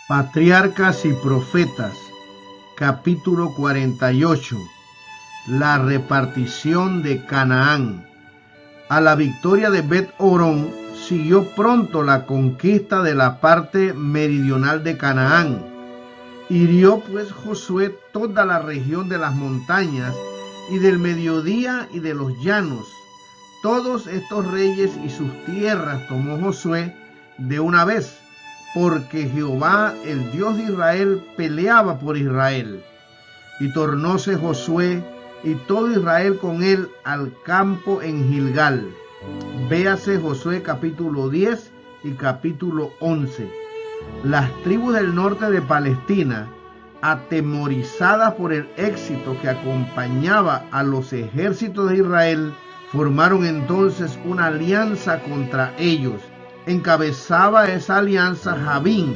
Patriarcas y Profetas, capítulo 48. La repartición de Canaán. A la victoria de Bet-Horón siguió pronto la conquista de la parte meridional de Canaán. Hirió pues Josué toda la región de las montañas y del mediodía y de los llanos. Todos estos reyes y sus tierras tomó Josué de una vez, porque Jehová, el Dios de Israel, peleaba por Israel. Y tornóse Josué y todo Israel con él al campo en Gilgal. Véase Josué capítulo 10 y capítulo 11. Las tribus del norte de Palestina, atemorizadas por el éxito que acompañaba a los ejércitos de Israel, formaron entonces una alianza contra ellos. Encabezaba esa alianza Jabín,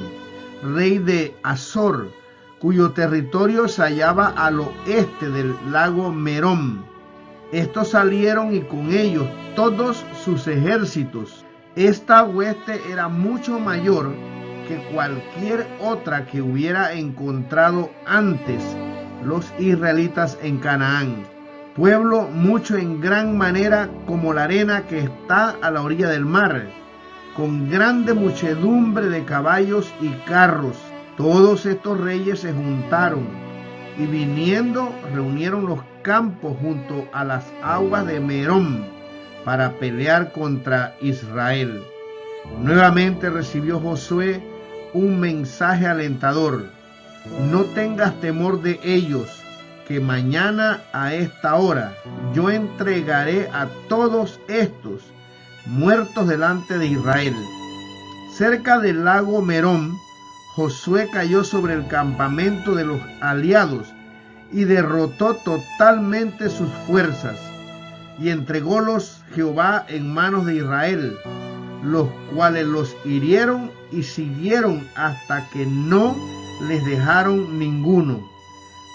rey de Azor, cuyo territorio se hallaba al oeste del lago Merón. Estos salieron y con ellos todos sus ejércitos. Esta hueste era mucho mayor que cualquier otra que hubiera encontrado antes los israelitas en Canaán, pueblo mucho en gran manera como la arena que está a la orilla del mar, con grande muchedumbre de caballos y carros. Todos estos reyes se juntaron y viniendo reunieron los campos junto a las aguas de Merón para pelear contra Israel. Nuevamente recibió Josué un mensaje alentador: no tengas temor de ellos, que mañana a esta hora yo entregaré a todos estos muertos delante de Israel. Cerca del lago Merón, Josué cayó sobre el campamento de los aliados y derrotó totalmente sus fuerzas, y entrególos Jehová en manos de Israel, los cuales los hirieron y siguieron hasta que no les dejaron ninguno.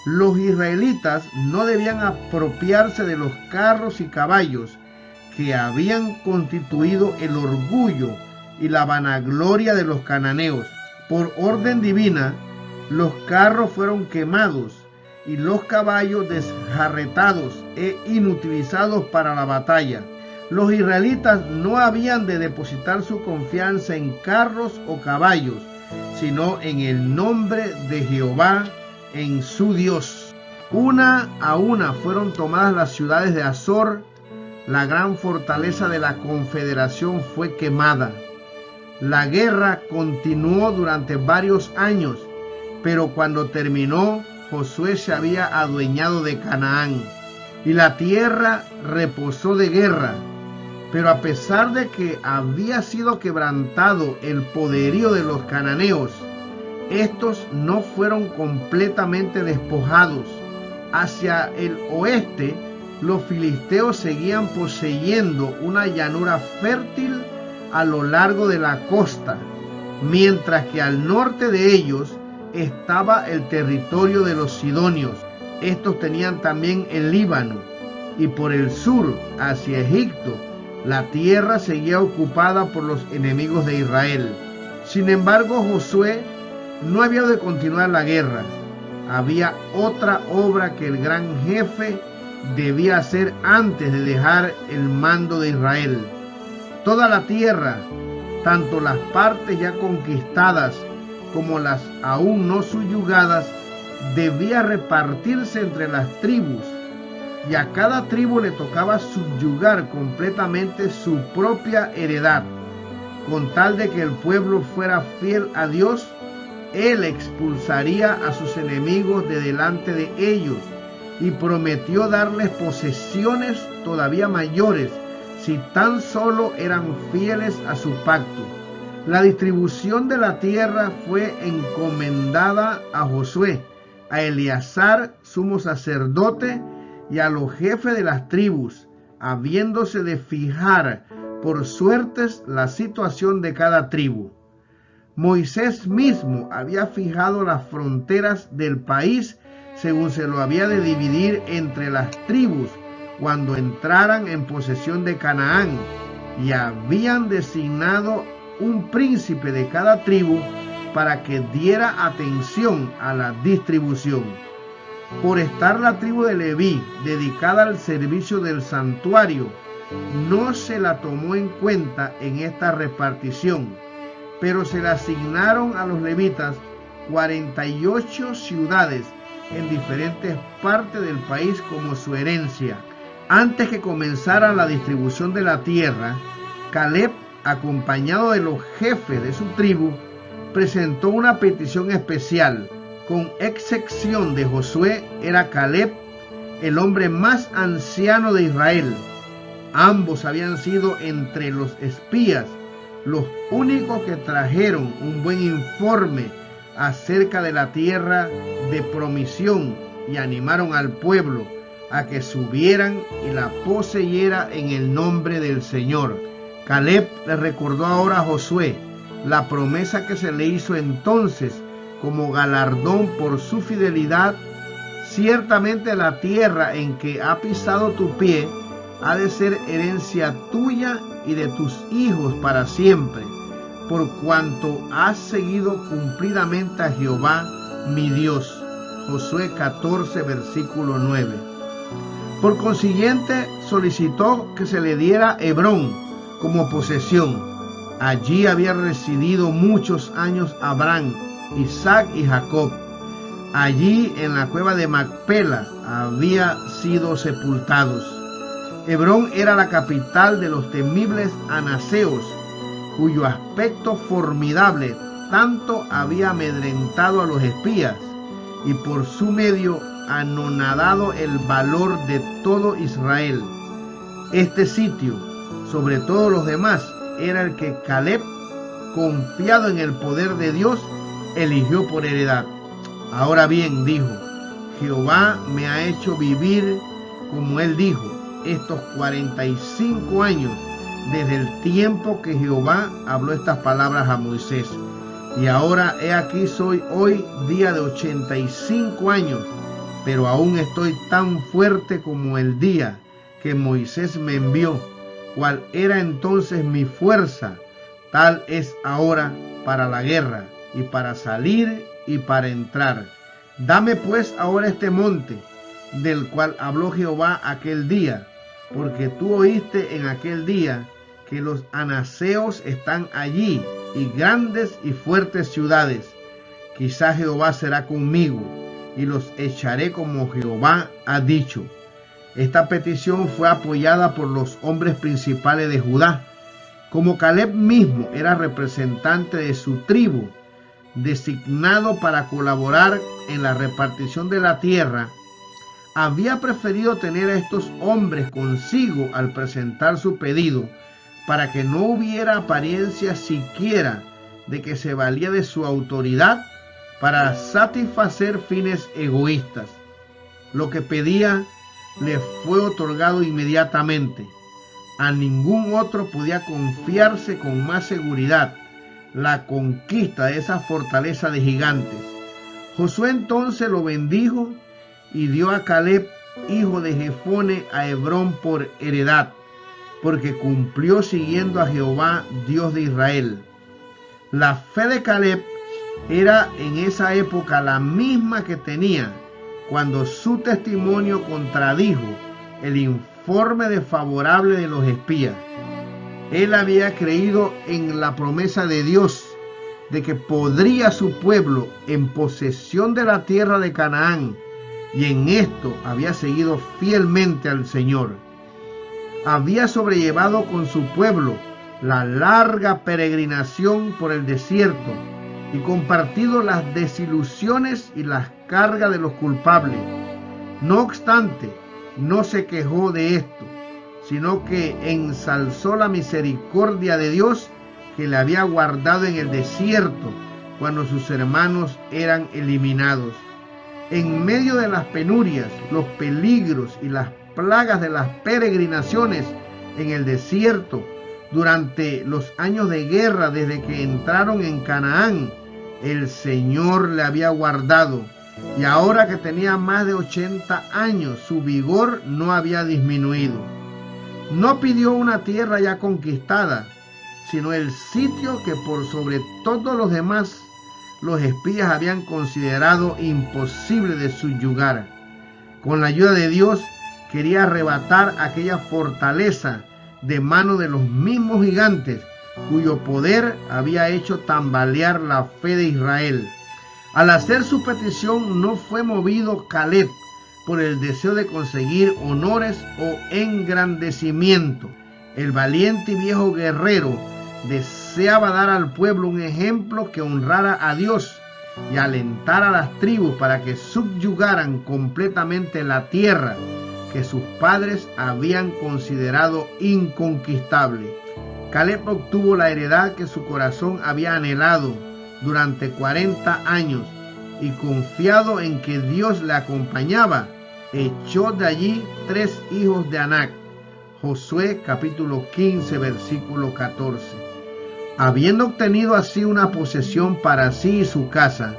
Los israelitas no debían apropiarse de los carros y caballos que habían constituido el orgullo y la vanagloria de los cananeos. Por orden divina, los carros fueron quemados y los caballos desjarretados e inutilizados para la batalla. Los israelitas no habían de depositar su confianza en carros o caballos, sino en el nombre de Jehová, en su Dios. Una a una fueron tomadas las ciudades de Azor. La gran fortaleza de la confederación fue quemada. La guerra continuó durante varios años, pero cuando terminó, Josué se había adueñado de Canaán y la tierra reposó de guerra. Pero a pesar de que había sido quebrantado el poderío de los cananeos, estos no fueron completamente despojados. Hacia el oeste, los filisteos seguían poseyendo una llanura fértil a lo largo de la costa, mientras que al norte de ellos estaba el territorio de los sidonios. Estos tenían también el Líbano, y por el sur, hacia Egipto, la tierra seguía ocupada por los enemigos de Israel. Sin embargo, Josué no había de continuar la guerra. Había otra obra que el gran jefe debía hacer antes de dejar el mando de Israel. Toda la tierra, tanto las partes ya conquistadas como las aún no subyugadas, debía repartirse entre las tribus, y a cada tribu le tocaba subyugar completamente su propia heredad. Con tal de que el pueblo fuera fiel a Dios, Él expulsaría a sus enemigos de delante de ellos, y prometió darles posesiones todavía mayores si tan solo eran fieles a su pacto. La distribución de la tierra fue encomendada a Josué, a Eleazar, sumo sacerdote, y a los jefes de las tribus, habiéndose de fijar por suertes la situación de cada tribu. Moisés mismo había fijado las fronteras del país según se lo había de dividir entre las tribus cuando entraran en posesión de Canaán, y habían designado un príncipe de cada tribu para que diera atención a la distribución. Por estar la tribu de Leví dedicada al servicio del santuario, no se la tomó en cuenta en esta repartición, pero se le asignaron a los levitas 48 ciudades en diferentes partes del país como su herencia. Antes que comenzara la distribución de la tierra, Caleb, acompañado de los jefes de su tribu, presentó una petición especial. Con excepción de Josué, era Caleb el hombre más anciano de Israel. Ambos habían sido entre los espías los únicos que trajeron un buen informe acerca de la tierra de promisión y animaron al pueblo a que subieran y la poseyera en el nombre del Señor. Caleb le recordó ahora a Josué la promesa que se le hizo entonces como galardón por su fidelidad. Ciertamente la tierra en que ha pisado tu pie ha de ser herencia tuya y de tus hijos para siempre, por cuanto has seguido cumplidamente a Jehová mi Dios. Josué 14, versículo 9. Por consiguiente, solicitó que se le diera Hebrón como posesión. Allí había residido muchos años Abraham, Isaac y Jacob. Allí en la cueva de Macpela había sido sepultados. Hebrón era la capital de los temibles anaseos, cuyo aspecto formidable tanto había amedrentado a los espías y por su medio anonadado el valor de todo Israel. Este sitio, sobre todos los demás, era el que Caleb, confiado en el poder de Dios, eligió por heredad. Ahora bien, dijo, Jehová me ha hecho vivir, como él dijo, estos 45 años desde el tiempo que Jehová habló estas palabras a Moisés. Y ahora he aquí soy hoy día de 85 años, pero aún estoy tan fuerte como el día que Moisés me envió. Cual era entonces mi fuerza, tal es ahora para la guerra y para salir y para entrar. Dame pues ahora este monte, del cual habló Jehová aquel día, porque tú oíste en aquel día que los anaseos están allí, y grandes y fuertes ciudades. Quizá Jehová será conmigo, y los echaré como Jehová ha dicho. Esta petición fue apoyada por los hombres principales de Judá. Como Caleb mismo era representante de su tribu, designado para colaborar en la repartición de la tierra, había preferido tener a estos hombres consigo al presentar su pedido, para que no hubiera apariencia siquiera de que se valía de su autoridad para satisfacer fines egoístas. Lo que pedía le fue otorgado inmediatamente. A ningún otro podía confiarse con más seguridad la conquista de esa fortaleza de gigantes. Josué entonces lo bendijo y dio a Caleb, hijo de Jefone, a Hebrón por heredad, porque cumplió siguiendo a Jehová, Dios de Israel. La fe de Caleb era en esa época la misma que tenía cuando su testimonio contradijo el informe desfavorable de los espías. Él había creído en la promesa de Dios de que podría su pueblo en posesión de la tierra de Canaán, y en esto había seguido fielmente al Señor. Había sobrellevado con su pueblo la larga peregrinación por el desierto y compartido las desilusiones y las cargas de los culpables. No obstante, no se quejó de esto, sino que ensalzó la misericordia de Dios que le había guardado en el desierto cuando sus hermanos eran eliminados. En medio de las penurias, los peligros y las plagas de las peregrinaciones en el desierto, durante los años de guerra desde que entraron en Canaán, el Señor le había guardado, y ahora que tenía más de 80 años, su vigor no había disminuido. No pidió una tierra ya conquistada, sino el sitio que por sobre todos los demás los espías habían considerado imposible de subyugar. Con la ayuda de Dios, quería arrebatar aquella fortaleza de mano de los mismos gigantes cuyo poder había hecho tambalear la fe de Israel. Al hacer su petición, no fue movido Caleb por el deseo de conseguir honores o engrandecimiento. El valiente y viejo guerrero deseaba dar al pueblo un ejemplo que honrara a Dios y alentara a las tribus para que subyugaran completamente la tierra que sus padres habían considerado inconquistable. Caleb obtuvo la heredad que su corazón había anhelado durante 40 años y, confiado en que Dios le acompañaba, echó de allí 3 hijos de Anac. Josué capítulo 15 versículo 14. Habiendo obtenido así una posesión para sí y su casa,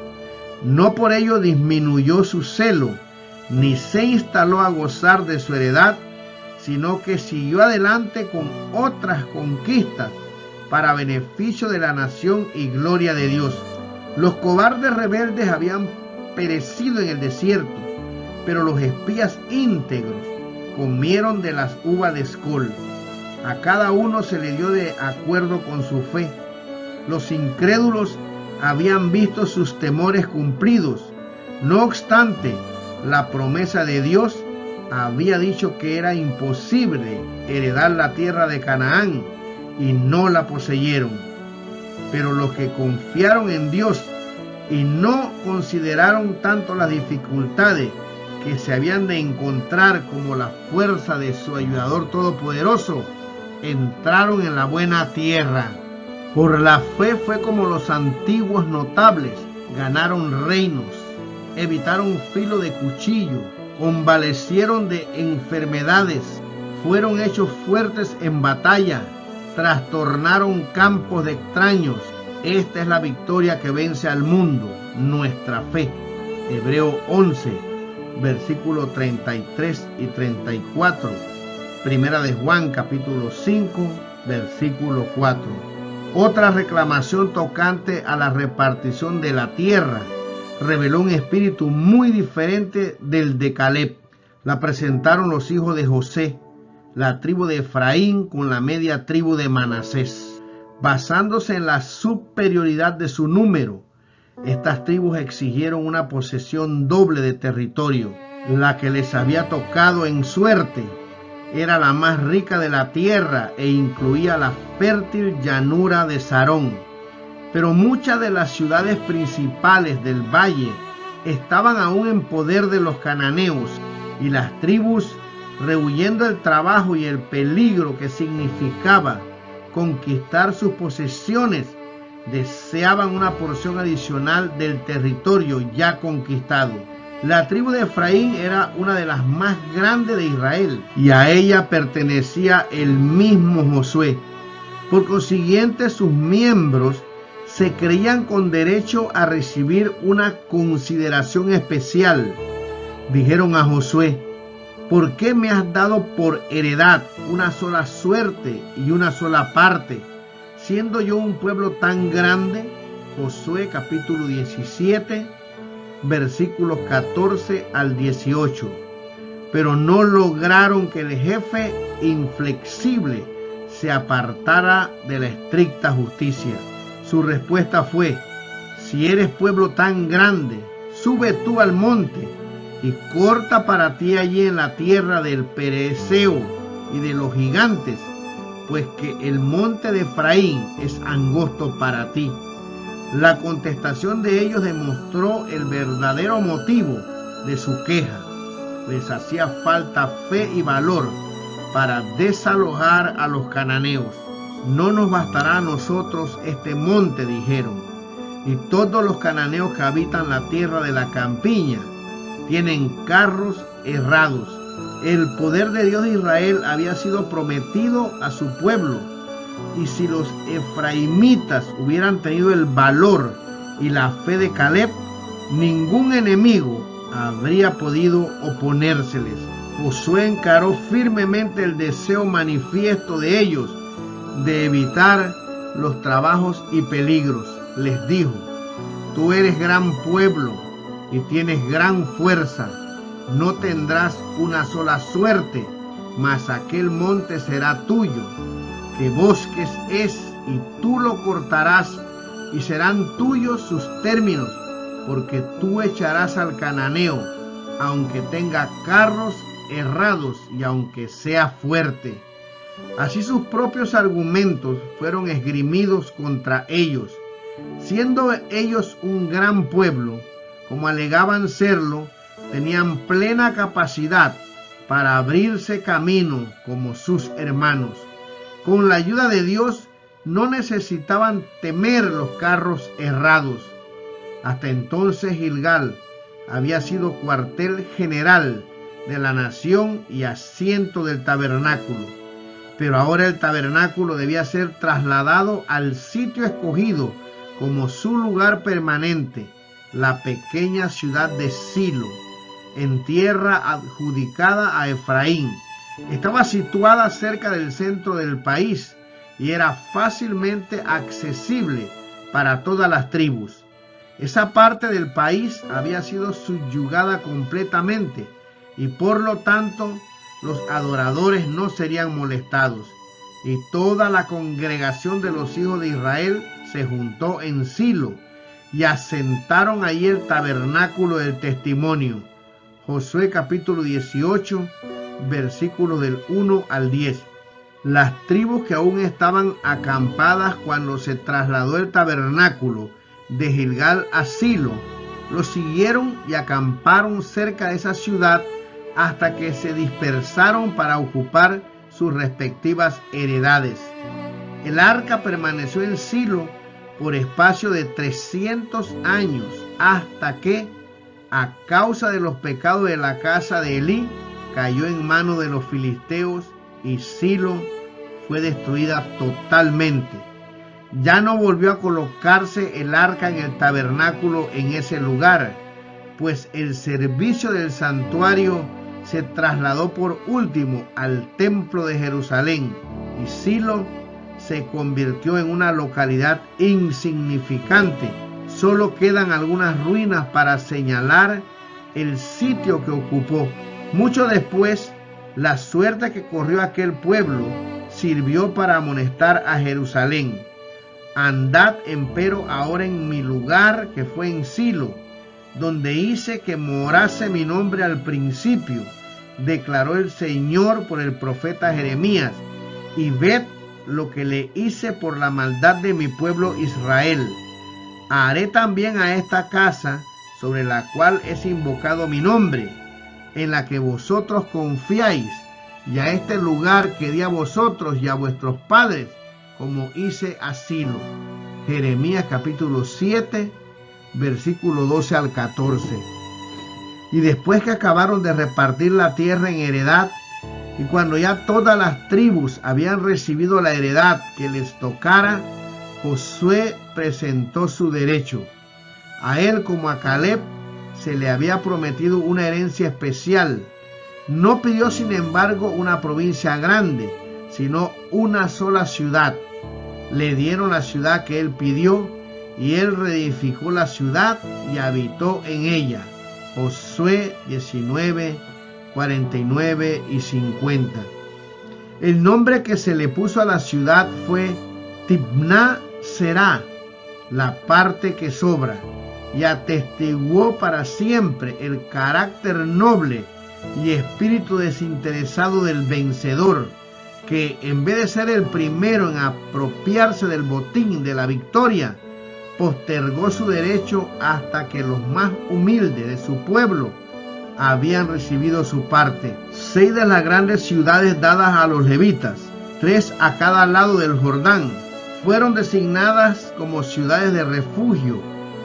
no por ello disminuyó su celo, ni se instaló a gozar de su heredad, sino que siguió adelante con otras conquistas para beneficio de la nación y gloria de Dios. Los cobardes rebeldes habían perecido en el desierto, pero los espías íntegros comieron de las uvas de Escol. A cada uno se le dio de acuerdo con su fe. Los incrédulos habían visto sus temores cumplidos. No obstante, la promesa de Dios había dicho que era imposible heredar la tierra de Canaán, y no la poseyeron. Pero los que confiaron en Dios y no consideraron tanto las dificultades que se habían de encontrar como la fuerza de su ayudador todopoderoso, entraron en la buena tierra. Por la fe fue como los antiguos notables ganaron reinos, evitaron filo de cuchillo, convalecieron de enfermedades, fueron hechos fuertes en batalla, trastornaron campos de extraños. Esta es la victoria que vence al mundo, nuestra fe. Hebreo 11, versículos 33 y 34. Primera de Juan, capítulo 5, versículo 4. Otra reclamación tocante a la repartición de la tierra reveló un espíritu muy diferente del de Caleb. La presentaron los hijos de José, la tribu de Efraín con la media tribu de Manasés. Basándose en la superioridad de su número, estas tribus exigieron una posesión doble de territorio. La que les había tocado en suerte era la más rica de la tierra e incluía la fértil llanura de Sarón. Pero muchas de las ciudades principales del valle estaban aún en poder de los cananeos, y las tribus, rehuyendo el trabajo y el peligro que significaba conquistar sus posesiones, deseaban una porción adicional del territorio ya conquistado. La tribu de Efraín era una de las más grandes de Israel, y a ella pertenecía el mismo Josué. Por consiguiente, sus miembros se creían con derecho a recibir una consideración especial. Dijeron a Josué: ¿por qué me has dado por heredad una sola suerte y una sola parte, siendo yo un pueblo tan grande? Josué capítulo 17, versículos 14 al 18. Pero no lograron que el jefe inflexible se apartara de la estricta justicia. Su respuesta fue: si eres pueblo tan grande, sube tú al monte y corta para ti allí en la tierra del Pereseo y de los gigantes, pues que el monte de Efraín es angosto para ti. La contestación de ellos demostró el verdadero motivo de su queja. Les hacía falta fe y valor para desalojar a los cananeos. No nos bastará a nosotros este monte, dijeron, y todos los cananeos que habitan la tierra de la campiña tienen carros errados. El poder de Dios de Israel había sido prometido a su pueblo, y si los efraimitas hubieran tenido el valor y la fe de Caleb, ningún enemigo habría podido oponérseles. Josué encaró firmemente el deseo manifiesto de ellos de evitar los trabajos y peligros. Les dijo: tú eres gran pueblo y tienes gran fuerza. No tendrás una sola suerte, mas aquel monte será tuyo, que bosques es, y tú lo cortarás, y serán tuyos sus términos, porque tú echarás al cananeo, aunque tenga carros herrados y aunque sea fuerte. Así sus propios argumentos fueron esgrimidos contra ellos. Siendo ellos un gran pueblo, como alegaban serlo, tenían plena capacidad para abrirse camino como sus hermanos. Con la ayuda de Dios no necesitaban temer los carros herrados. Hasta entonces Gilgal había sido cuartel general de la nación y asiento del tabernáculo. Pero ahora el tabernáculo debía ser trasladado al sitio escogido como su lugar permanente, la pequeña ciudad de Silo, en tierra adjudicada a Efraín. Estaba situada cerca del centro del país y era fácilmente accesible para todas las tribus. Esa parte del país había sido subyugada completamente y por lo tanto los adoradores no serían molestados, y toda la congregación de los hijos de Israel se juntó en Silo y asentaron allí el tabernáculo del testimonio. Josué capítulo 18, versículos del 1 al 10. Las tribus que aún estaban acampadas cuando se trasladó el tabernáculo de Gilgal a Silo, lo siguieron y acamparon cerca de esa ciudad hasta que se dispersaron para ocupar sus respectivas heredades. El arca permaneció en Silo por espacio de 300 años, hasta que, a causa de los pecados de la casa de Elí, cayó en manos de los filisteos y Silo fue destruida totalmente. Ya no volvió a colocarse el arca en el tabernáculo en ese lugar, pues el servicio del santuario se trasladó por último al templo de Jerusalén, y Silo se convirtió en una localidad insignificante. Solo quedan algunas ruinas para señalar el sitio que ocupó. Mucho después, la suerte que corrió aquel pueblo sirvió para amonestar a Jerusalén. Andad empero ahora en mi lugar, que fue en Silo, donde hice que morase mi nombre al principio, declaró el Señor por el profeta Jeremías, y ved lo que le hice por la maldad de mi pueblo Israel. Haré también a esta casa, sobre la cual es invocado mi nombre, en la que vosotros confiáis, y a este lugar que di a vosotros y a vuestros padres, como hice a Silo. Jeremías capítulo 7, versículo 12 al 14. Y después que acabaron de repartir la tierra en heredad, y cuando ya todas las tribus habían recibido la heredad que les tocara, Josué presentó su derecho. A él como a Caleb se le había prometido una herencia especial. No pidió sin embargo una provincia grande, sino una sola ciudad. Le dieron la ciudad que él pidió, y él reedificó la ciudad y habitó en ella. Josué 19, 49 y 50. El nombre que se le puso a la ciudad fue Timná Será, la parte que sobra, y atestiguó para siempre el carácter noble y espíritu desinteresado del vencedor, que en vez de ser el primero en apropiarse del botín de la victoria, postergó su derecho hasta que los más humildes de su pueblo habían recibido su parte. 6 de las grandes ciudades dadas a los levitas, 3 a cada lado del Jordán, fueron designadas como ciudades de refugio,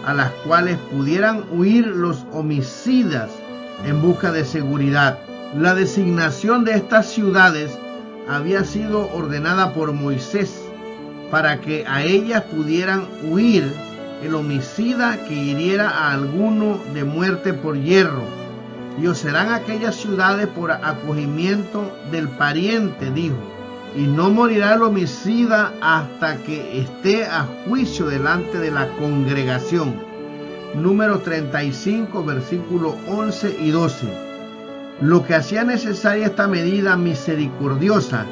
a las cuales pudieran huir los homicidas en busca de seguridad. La designación de estas ciudades había sido ordenada por Moisés para que a ellas pudieran huir el homicida que hiriera a alguno de muerte por hierro. Y os serán aquellas ciudades por acogimiento del pariente, dijo, y no morirá el homicida hasta que esté a juicio delante de la congregación. Número 35, versículos 11 y 12. Lo que hacía necesaria esta medida misericordiosa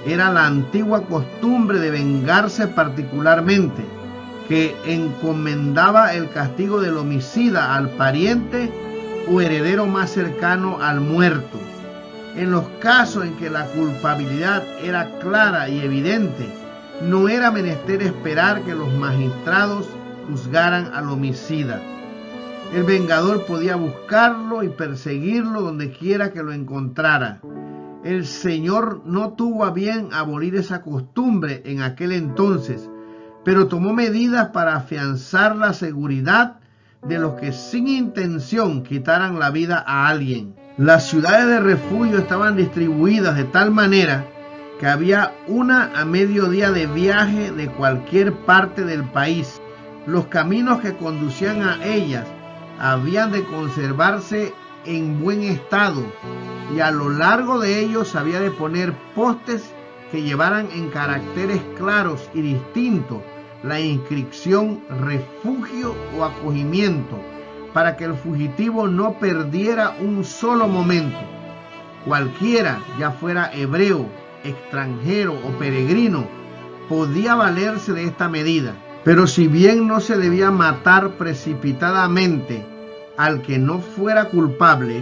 era la antigua costumbre de vengarse particularmente, que encomendaba el castigo del homicida al pariente o heredero más cercano al muerto. En los casos en que la culpabilidad era clara y evidente, no era menester esperar que los magistrados juzgaran al homicida. El vengador podía buscarlo y perseguirlo donde quiera que lo encontrara. El Señor no tuvo a bien abolir esa costumbre en aquel entonces, pero tomó medidas para afianzar la seguridad de los que sin intención quitaran la vida a alguien. Las ciudades de refugio estaban distribuidas de tal manera que había una a mediodía de viaje de cualquier parte del país. Los caminos que conducían a ellas habían de conservarse en buen estado, y a lo largo de ellos había de poner postes que llevaran en caracteres claros y distintos la inscripción refugio o acogimiento, para que el fugitivo no perdiera un solo momento. Cualquiera, ya fuera hebreo, extranjero o peregrino, podía valerse de esta medida. Pero si bien no se debía matar precipitadamente al que no fuera culpable,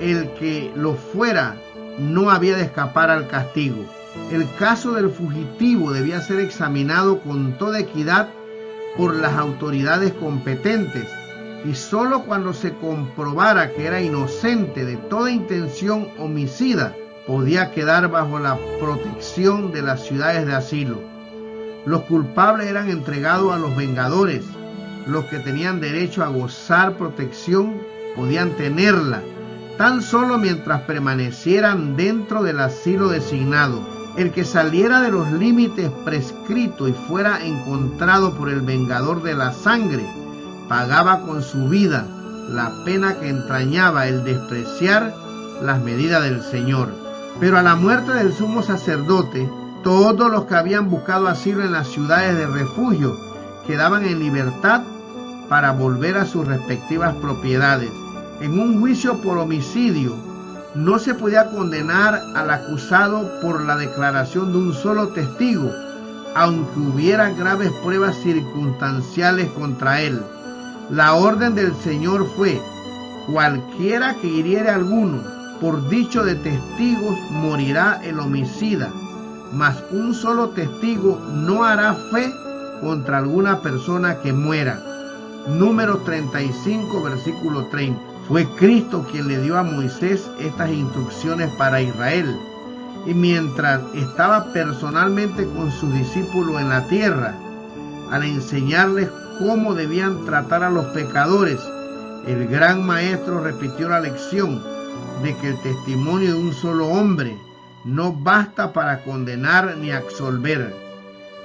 el que lo fuera no había de escapar al castigo. El caso del fugitivo debía ser examinado con toda equidad por las autoridades competentes, y sólo cuando se comprobara que era inocente de toda intención homicida podía quedar bajo la protección de las ciudades de asilo. Los culpables eran entregados a los vengadores. Los que tenían derecho a gozar protección podían tenerla, tan solo mientras permanecieran dentro del asilo designado. El que saliera de los límites prescritos y fuera encontrado por el vengador de la sangre, pagaba con su vida la pena que entrañaba el despreciar las medidas del Señor. Pero a la muerte del sumo sacerdote, todos los que habían buscado asilo en las ciudades de refugio quedaban en libertad para volver a sus respectivas propiedades. En un juicio por homicidio, no se podía condenar al acusado por la declaración de un solo testigo, aunque hubiera graves pruebas circunstanciales contra él. La orden del Señor fue: cualquiera que hiriere a alguno, por dicho de testigos morirá el homicida, mas un solo testigo no hará fe contra alguna persona que muera. Número 35, versículo 30. Fue Cristo quien le dio a Moisés estas instrucciones para Israel, y mientras estaba personalmente con sus discípulos en la tierra, al enseñarles cómo debían tratar a los pecadores, el gran maestro repitió la lección de que el testimonio de un solo hombre no basta para condenar ni absolver.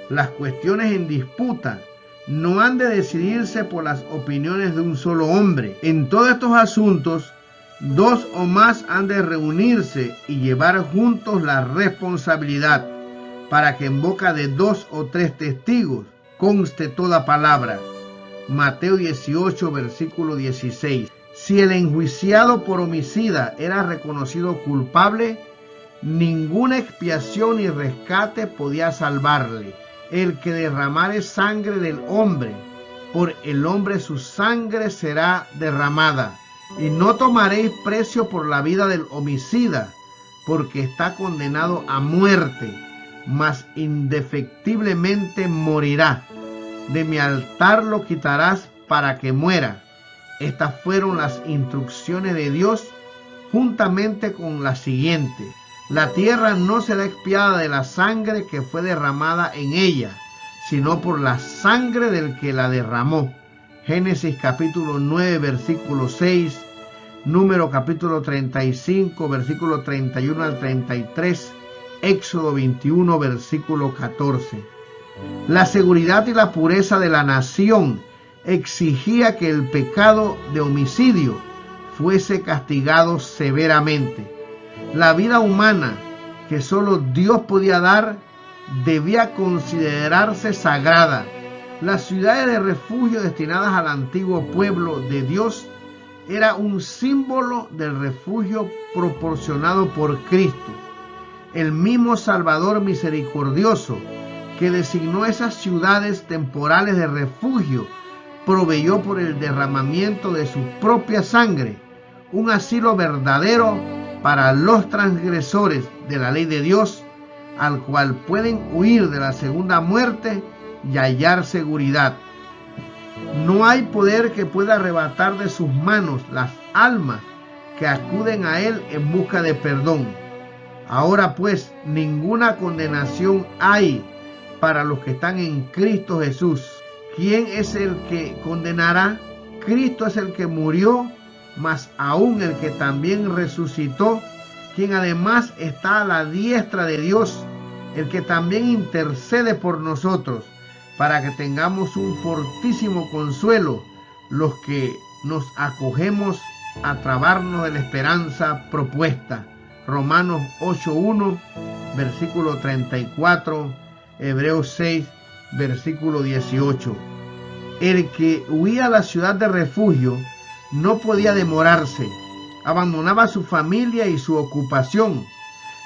Las cuestiones en disputa no han de decidirse por las opiniones de un solo hombre. En todos estos asuntos, dos o más han de reunirse y llevar juntos la responsabilidad, para que en boca de 2 o 3 testigos conste toda palabra. Mateo 18, versículo 16. Si el enjuiciado por homicida era reconocido culpable, ninguna expiación ni rescate podía salvarle. El que derramare sangre del hombre, por el hombre su sangre será derramada. Y no tomaréis precio por la vida del homicida, porque está condenado a muerte, mas indefectiblemente morirá. De mi altar lo quitarás para que muera. Estas fueron las instrucciones de Dios, juntamente con la siguiente: la tierra no será expiada de la sangre que fue derramada en ella, sino por la sangre del que la derramó. Génesis capítulo 9, versículo 6, Número capítulo 35, versículo 31 al 33, Éxodo 21, versículo 14. La seguridad y la pureza de la nación exigía que el pecado de homicidio fuese castigado severamente. La vida humana que solo Dios podía dar debía considerarse sagrada, Las ciudades de refugio destinadas al antiguo pueblo de Dios era un símbolo del refugio proporcionado por Cristo, el mismo Salvador misericordioso que designó esas ciudades temporales de refugio, proveyó por el derramamiento de su propia sangre un asilo verdadero para los transgresores de la ley de Dios, al cual pueden huir de la segunda muerte y hallar seguridad. No hay poder que pueda arrebatar de sus manos las almas que acuden a Él en busca de perdón. Ahora pues, ninguna condenación hay para los que están en Cristo Jesús. ¿Quién es el que condenará? Cristo es el que murió, mas aún el que también resucitó, quien además está a la diestra de Dios, el que también intercede por nosotros, para que tengamos un fortísimo consuelo, los que nos acogemos a trabarnos de la esperanza propuesta. Romanos 8:1, versículo 34, Hebreos 6, versículo 18. El que huía a la ciudad de refugio no podía demorarse, abandonaba su familia y su ocupación,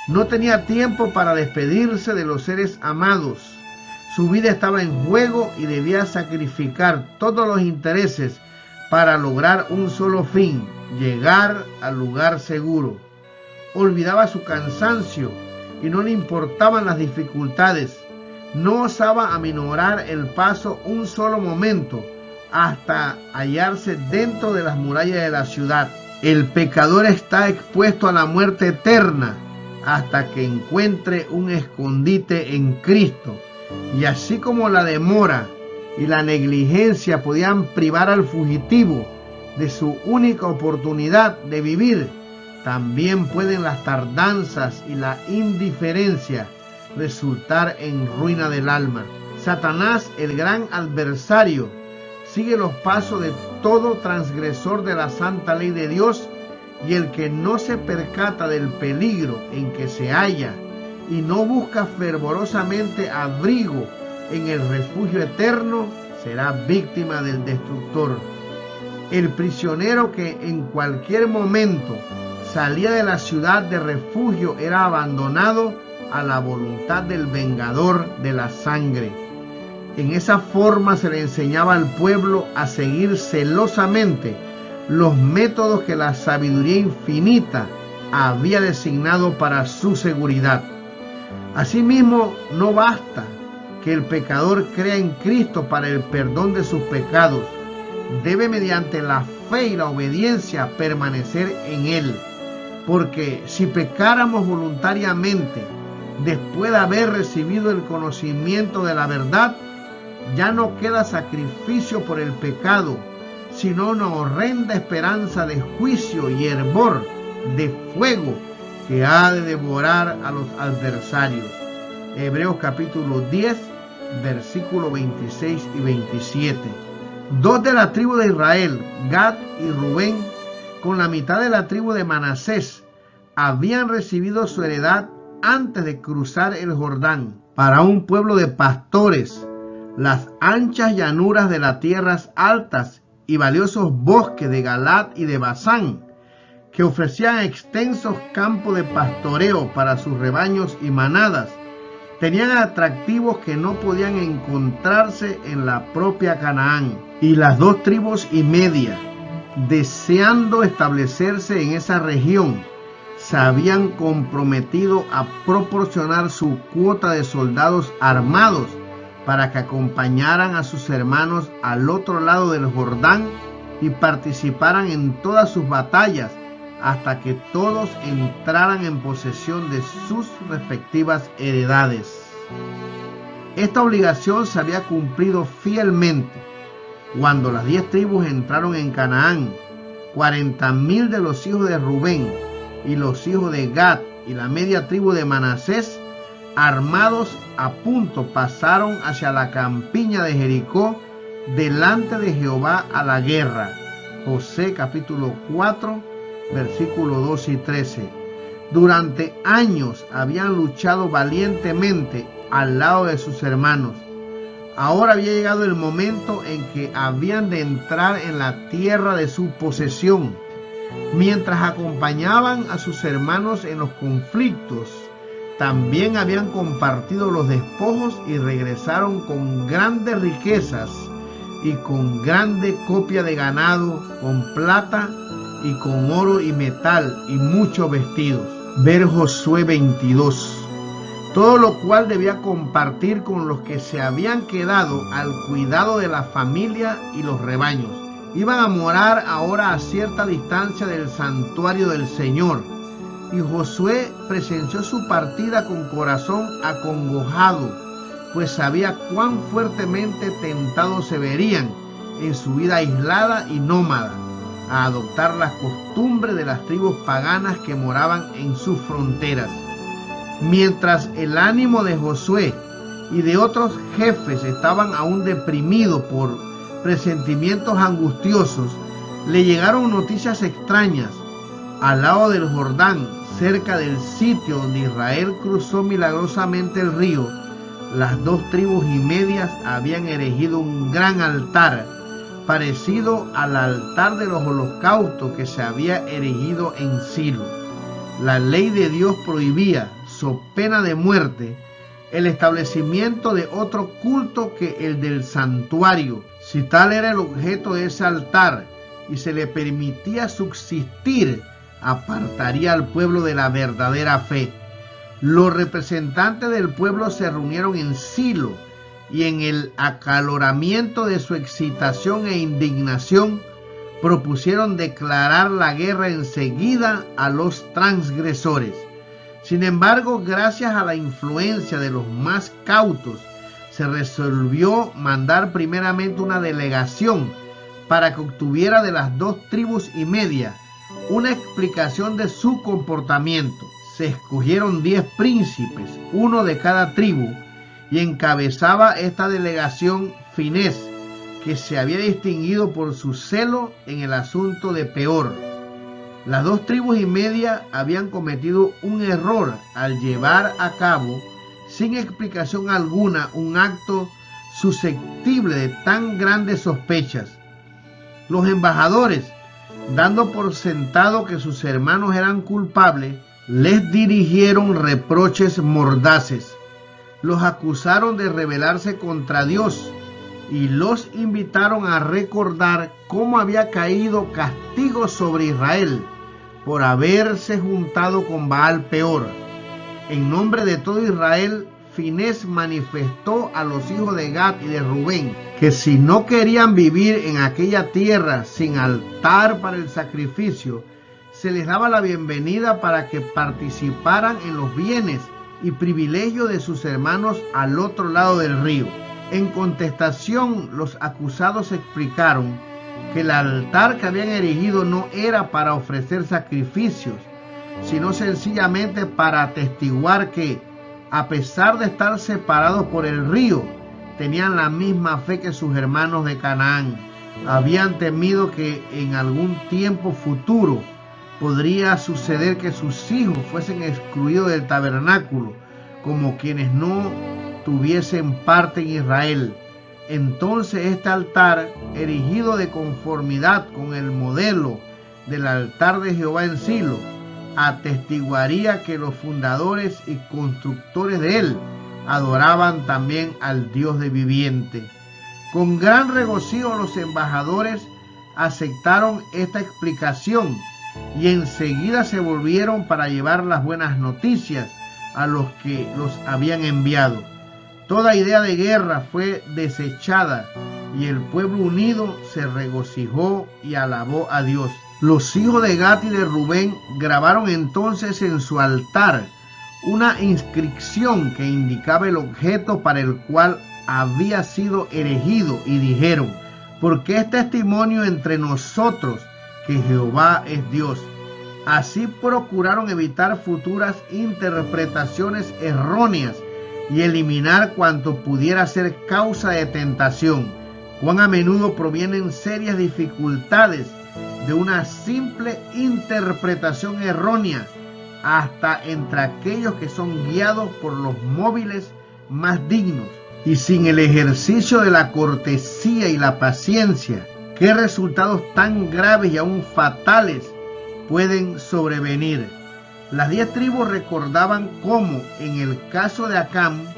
no tenía tiempo para despedirse de los seres amados. Su vida estaba en juego y debía sacrificar todos los intereses para lograr un solo fin: llegar al lugar seguro. Olvidaba su cansancio y no le importaban las dificultades. No osaba aminorar el paso un solo momento hasta hallarse dentro de las murallas de la ciudad. El pecador está expuesto a la muerte eterna hasta que encuentre un escondite en Cristo. Y así como la demora y la negligencia podían privar al fugitivo de su única oportunidad de vivir, también pueden las tardanzas y la indiferencia resultar en ruina del alma. Satanás, el gran adversario, sigue los pasos de todo transgresor de la santa ley de Dios, y el que no se percata del peligro en que se halla y no busca fervorosamente abrigo en el refugio eterno, será víctima del destructor. El prisionero que en cualquier momento salía de la ciudad de refugio era abandonado a la voluntad del vengador de la sangre. En esa forma se le enseñaba al pueblo a seguir celosamente los métodos que la sabiduría infinita había designado para su seguridad. Asimismo, no basta que el pecador crea en Cristo para el perdón de sus pecados. Debe, mediante la fe y la obediencia, permanecer en Él. Porque si pecáramos voluntariamente, después de haber recibido el conocimiento de la verdad, ya no queda sacrificio por el pecado, sino una horrenda esperanza de juicio y hervor de fuego que ha de devorar a los adversarios. Hebreos capítulo 10, versículos 26 y 27. Dos de la tribu de Israel, Gad y Rubén, con la mitad de la tribu de Manasés, habían recibido su heredad antes de cruzar el Jordán. Para un pueblo de pastores, las anchas llanuras de las tierras altas y valiosos bosques de Galaad y de Basán, que ofrecían extensos campos de pastoreo para sus rebaños y manadas, tenían atractivos que no podían encontrarse en la propia Canaán. Y las 2 tribus y media, deseando establecerse en esa región, se habían comprometido a proporcionar su cuota de soldados armados para que acompañaran a sus hermanos al otro lado del Jordán y participaran en todas sus batallas hasta que todos entraran en posesión de sus respectivas heredades. Esta obligación se había cumplido fielmente cuando las 10 tribus entraron en Canaán. 40,000 de los hijos de Rubén y los hijos de Gad y la media tribu de Manasés, armados a punto, pasaron hacia la campiña de Jericó delante de Jehová a la guerra. Josué capítulo 4, versículos 2 y 13. Durante años habían luchado valientemente al lado de sus hermanos. Ahora había llegado el momento en que habían de entrar en la tierra de su posesión. Mientras acompañaban a sus hermanos en los conflictos, también habían compartido los despojos y regresaron con grandes riquezas y con grande copia de ganado, con plata y con oro y metal y muchos vestidos. Ver Josué 22. Todo lo cual debía compartir con los que se habían quedado al cuidado de la familia y los rebaños. Iban a morar ahora a cierta distancia del santuario del Señor, y Josué presenció su partida con corazón acongojado, pues sabía cuán fuertemente tentados se verían en su vida aislada y nómada a adoptar las costumbres de las tribus paganas que moraban en sus fronteras. Mientras el ánimo de Josué y de otros jefes estaban aún deprimidos por presentimientos angustiosos, le llegaron noticias extrañas. Al lado del Jordán, cerca del sitio donde Israel cruzó milagrosamente el río, las 2 tribus y medias habían erigido un gran altar, parecido al altar de los holocaustos que se había erigido en Silo. La ley de Dios prohibía, so pena de muerte, el establecimiento de otro culto que el del santuario, si tal era el objeto de ese altar y se le permitía subsistir, apartaría al pueblo de la verdadera fe. Los representantes del pueblo se reunieron en Silo y en el acaloramiento de su excitación e indignación propusieron declarar la guerra enseguida a los transgresores. Sin embargo, gracias a la influencia de los más cautos, se resolvió mandar primeramente una delegación para que obtuviera de las 2 tribus y media una explicación de su comportamiento. Se escogieron 10 príncipes, uno de cada tribu, y encabezaba esta delegación Finés, que se había distinguido por su celo en el asunto de Peor. Las 2 tribus y media habían cometido un error al llevar a cabo, sin explicación alguna, un acto susceptible de tan grandes sospechas. Los embajadores, dando por sentado que sus hermanos eran culpables, les dirigieron reproches mordaces. Los acusaron de rebelarse contra Dios y los invitaron a recordar cómo había caído castigo sobre Israel por haberse juntado con Baal Peor. En nombre de todo Israel, Finés manifestó a los hijos de Gad y de Rubén que si no querían vivir en aquella tierra sin altar para el sacrificio, se les daba la bienvenida para que participaran en los bienes y privilegios de sus hermanos al otro lado del río. En contestación, los acusados explicaron que el altar que habían erigido no era para ofrecer sacrificios, sino sencillamente para atestiguar que, a pesar de estar separados por el río, tenían la misma fe que sus hermanos de Canaán. Habían temido que en algún tiempo futuro podría suceder que sus hijos fuesen excluidos del tabernáculo, como quienes no tuviesen parte en Israel. Entonces este altar, erigido de conformidad con el modelo del altar de Jehová en Silo, atestiguaría que los fundadores y constructores de él adoraban también al Dios de viviente. Con gran regocijo los embajadores aceptaron esta explicación y enseguida se volvieron para llevar las buenas noticias a los que los habían enviado. Toda idea de guerra fue desechada y el pueblo unido se regocijó y alabó a Dios. Los hijos de Gad y de Rubén grabaron entonces en su altar una inscripción que indicaba el objeto para el cual había sido erigido y dijeron: porque es testimonio entre nosotros que Jehová es Dios. Así procuraron evitar futuras interpretaciones erróneas y eliminar cuanto pudiera ser causa de tentación. Cuán a menudo provienen serias dificultades de una simple interpretación errónea, hasta entre aquellos que son guiados por los móviles más dignos. Y sin el ejercicio de la cortesía y la paciencia, ¿qué resultados tan graves y aún fatales pueden sobrevenir? Las 10 tribus recordaban cómo, en el caso de Acán,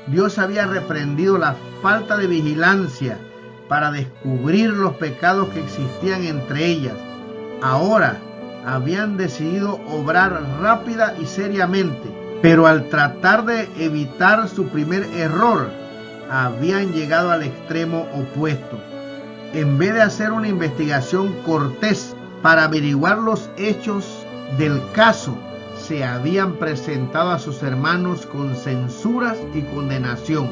Dios había reprendido la falta de vigilancia para descubrir los pecados que existían entre ellas. Ahora habían decidido obrar rápida y seriamente, pero al tratar de evitar su primer error, habían llegado al extremo opuesto. En vez de hacer una investigación cortés para averiguar los hechos del caso, se habían presentado a sus hermanos con censuras y condenación.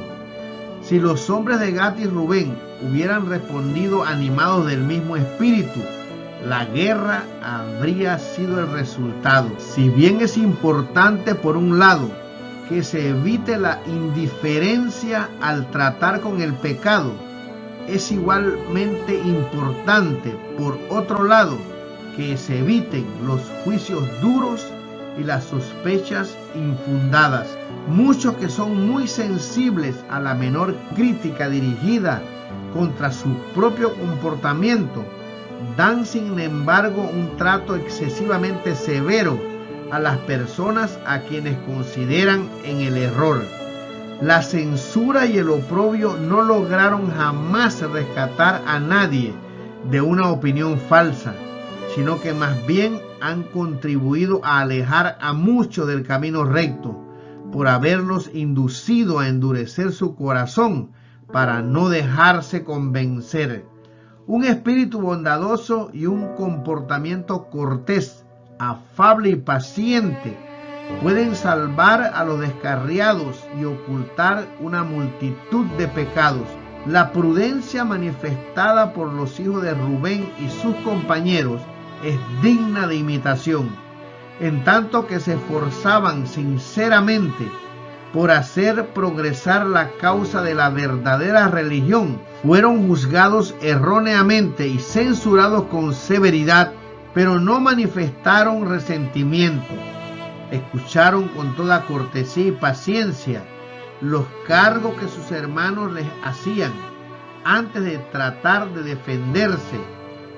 Si los hombres de Gad y Rubén hubieran respondido animados del mismo espíritu, la guerra habría sido el resultado. Si bien es importante, por un lado, que se evite la indiferencia al tratar con el pecado, es igualmente importante, por otro lado, que se eviten los juicios duros y las sospechas infundadas. Muchos que son muy sensibles a la menor crítica dirigida contra su propio comportamiento, dan sin embargo un trato excesivamente severo a las personas a quienes consideran en el error. La censura y el oprobio no lograron jamás rescatar a nadie de una opinión falsa, sino que más bien han contribuido a alejar a muchos del camino recto, por haberlos inducido a endurecer su corazón para no dejarse convencer. Un espíritu bondadoso y un comportamiento cortés, afable y paciente pueden salvar a los descarriados y ocultar una multitud de pecados. La prudencia manifestada por los hijos de Rubén y sus compañeros es digna de imitación. En tanto que se esforzaban sinceramente por hacer progresar la causa de la verdadera religión, fueron juzgados erróneamente y censurados con severidad, pero no manifestaron resentimiento. Escucharon con toda cortesía y paciencia los cargos que sus hermanos les hacían antes de tratar de defenderse,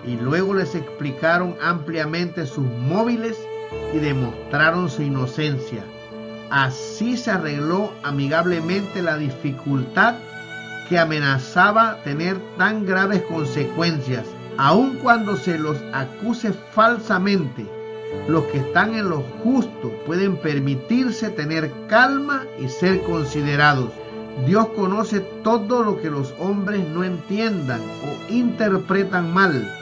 y luego les explicaron ampliamente sus móviles y demostraron su inocencia. Así se arregló amigablemente la dificultad que amenazaba tener tan graves consecuencias. Aun cuando se los acuse falsamente, los que están en lo justo pueden permitirse tener calma y ser considerados. Dios conoce todo lo que los hombres no entiendan o interpretan mal,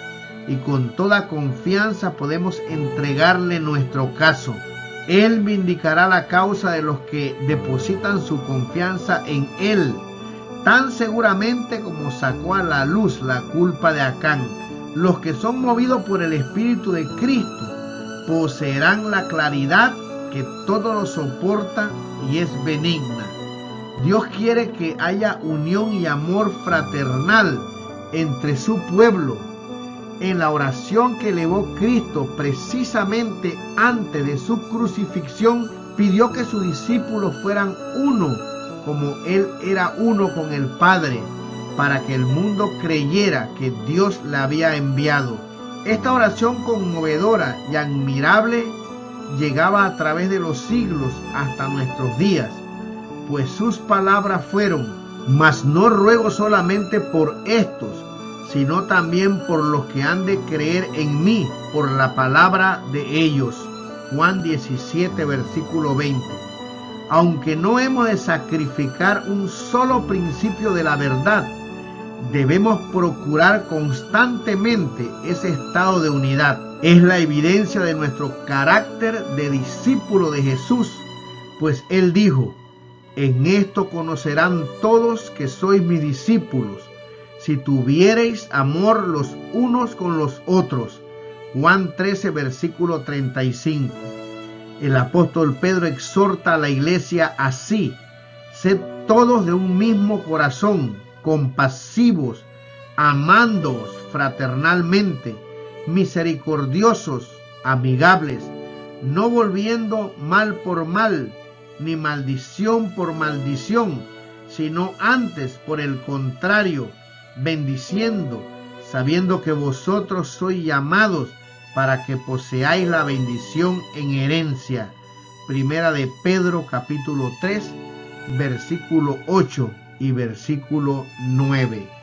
y con toda confianza podemos entregarle nuestro caso. Él vindicará la causa de los que depositan su confianza en Él, tan seguramente como sacó a la luz la culpa de Acán. Los que son movidos por el Espíritu de Cristo poseerán la claridad que todo lo soporta y es benigna. Dios quiere que haya unión y amor fraternal entre su pueblo. En la oración que elevó Cristo precisamente antes de su crucifixión, pidió que sus discípulos fueran uno, como Él era uno con el Padre, para que el mundo creyera que Dios le había enviado. Esta oración conmovedora y admirable llegaba a través de los siglos hasta nuestros días, pues sus palabras fueron: mas no ruego solamente por estos, sino también por los que han de creer en mí por la palabra de ellos. Juan 17, versículo 20. Aunque no hemos de sacrificar un solo principio de la verdad, debemos procurar constantemente ese estado de unidad. Es la evidencia de nuestro carácter de discípulo de Jesús, pues Él dijo: en esto conocerán todos que sois mis discípulos, si tuviereis amor los unos con los otros. Juan 13, versículo 35. El apóstol Pedro exhorta a la iglesia así: sed todos de un mismo corazón, compasivos, amándoos fraternalmente, misericordiosos, amigables, no volviendo mal por mal, ni maldición por maldición, sino antes, por el contrario, bendiciendo, sabiendo que vosotros sois llamados para que poseáis la bendición en herencia. Primera de Pedro capítulo 3, versículo 8 y versículo 9.